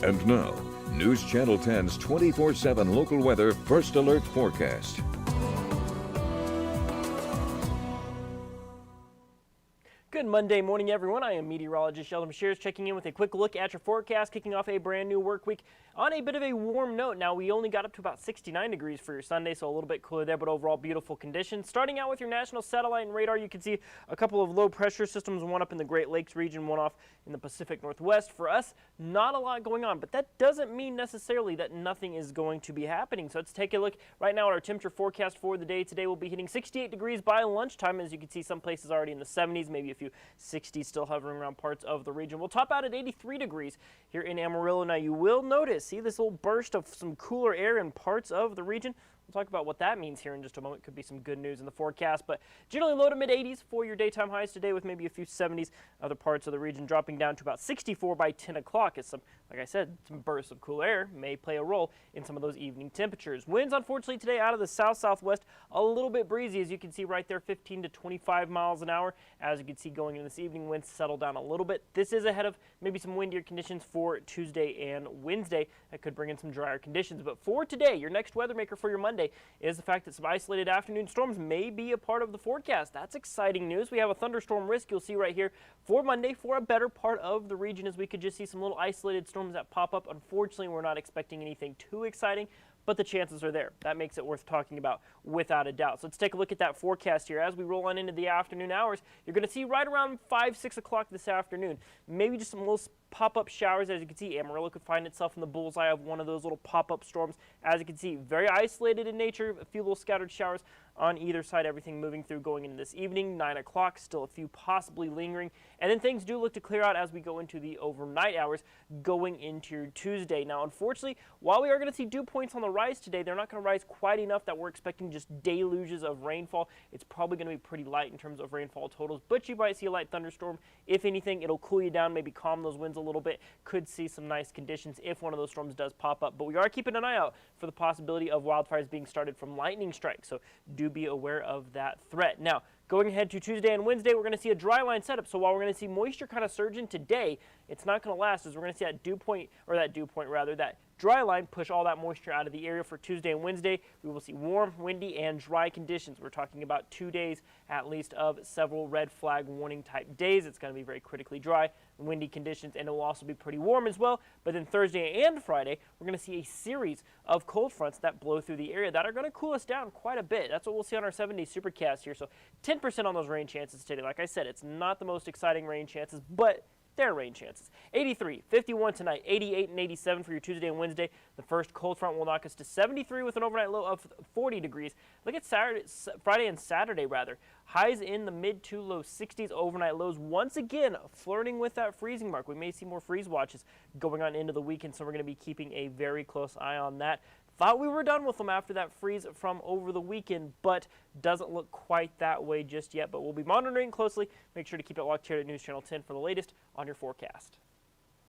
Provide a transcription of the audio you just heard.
And now, News Channel 10's 24/7 local weather first alert forecast. Good Monday morning, everyone. I am meteorologist Sheldon Shears checking in with a quick look at your forecast, kicking off a brand new work week on a bit of a warm note. Now, we only got up to about 69 degrees for your Sunday, so a little bit cooler there, but overall beautiful conditions. Starting out with your national satellite and radar, you can see a couple of low pressure systems, one up in the Great Lakes region, one off in the Pacific Northwest. For us, not a lot going on, but that doesn't mean necessarily that nothing is going to be happening. So let's take a look right now at our temperature forecast for the day. Today we'll be hitting 68 degrees by lunchtime. As you can see, some places already in the 70s, maybe a few 60s still hovering around parts of the region. We'll top out at 83 degrees here in Amarillo. Now you will notice, see this little burst of some cooler air in parts of the region. We'll talk about what that means here in just a moment. Could be some good news in the forecast, but generally low to mid 80s for your daytime highs today, with maybe a few 70s. Other parts of the region dropping down to about 64 by 10 o'clock, as some, like I said, some bursts of cool air may play a role in some of those evening temperatures. Winds, unfortunately, today out of the south-southwest, a little bit breezy, as you can see right there, 15 to 25 miles an hour. As you can see going into this evening, winds settle down a little bit. This is ahead of maybe some windier conditions for Tuesday and Wednesday. That could bring in some drier conditions. But for today, your next weather maker for your Monday is the fact that some isolated afternoon storms may be a part of the forecast. That's exciting news. We have a thunderstorm risk you'll see right here for Monday for a better part of the region, as we could just see some little isolated storms that pop up. Unfortunately, we're not expecting anything too exciting, but the chances are there. That makes it worth talking about without a doubt. So let's take a look at that forecast here. As we roll on into the afternoon hours, you're going to see right around 5, 6 o'clock this afternoon, maybe just some little pop-up showers. As you can see, Amarillo could find itself in the bullseye of one of those little pop-up storms. As you can see, very isolated in nature, a few little scattered showers on either side, everything moving through going into this evening. 9 o'clock, still a few possibly lingering, and then things do look to clear out as we go into the overnight hours going into your Tuesday. Now, unfortunately, while we are going to see dew points on the rise today, they're not going to rise quite enough that we're expecting just deluges of rainfall. It's probably going to be pretty light in terms of rainfall totals, but you might see a light thunderstorm. If anything, it'll cool you down, maybe calm those winds a little bit. Could see some nice conditions if one of those storms does pop up, but we are keeping an eye out for the possibility of wildfires being started from lightning strikes, so do be aware of that threat. Now, going ahead to Tuesday and Wednesday, we're going to see a dry line setup. So while we're going to see moisture kind of surge in today, it's not going to last, as we're going to see that dry line push all that moisture out of the area for Tuesday and Wednesday. We will see warm, windy, and dry conditions. We're talking about 2 days at least of several red flag warning type days. It's going to be very critically dry, windy conditions, and it will also be pretty warm as well. But then Thursday and Friday, we're going to see a series of cold fronts that blow through the area that are going to cool us down quite a bit. That's what we'll see on our 7-day supercast here. So 10% on those rain chances today. Like I said, it's not the most exciting rain chances, but their rain chances. 83, 51 tonight, 88 and 87 for your Tuesday and Wednesday. The first cold front will knock us to 73 with an overnight low of 40 degrees. Look at Friday and Saturday, rather. Highs in the mid to low 60s, overnight lows once again flirting with that freezing mark. We may see more freeze watches going on into the weekend, so we're going to be keeping a very close eye on that. Thought we were done with them after that freeze from over the weekend, but doesn't look quite that way just yet. But we'll be monitoring closely. Make sure to keep it locked here at News Channel 10 for the latest on your forecast.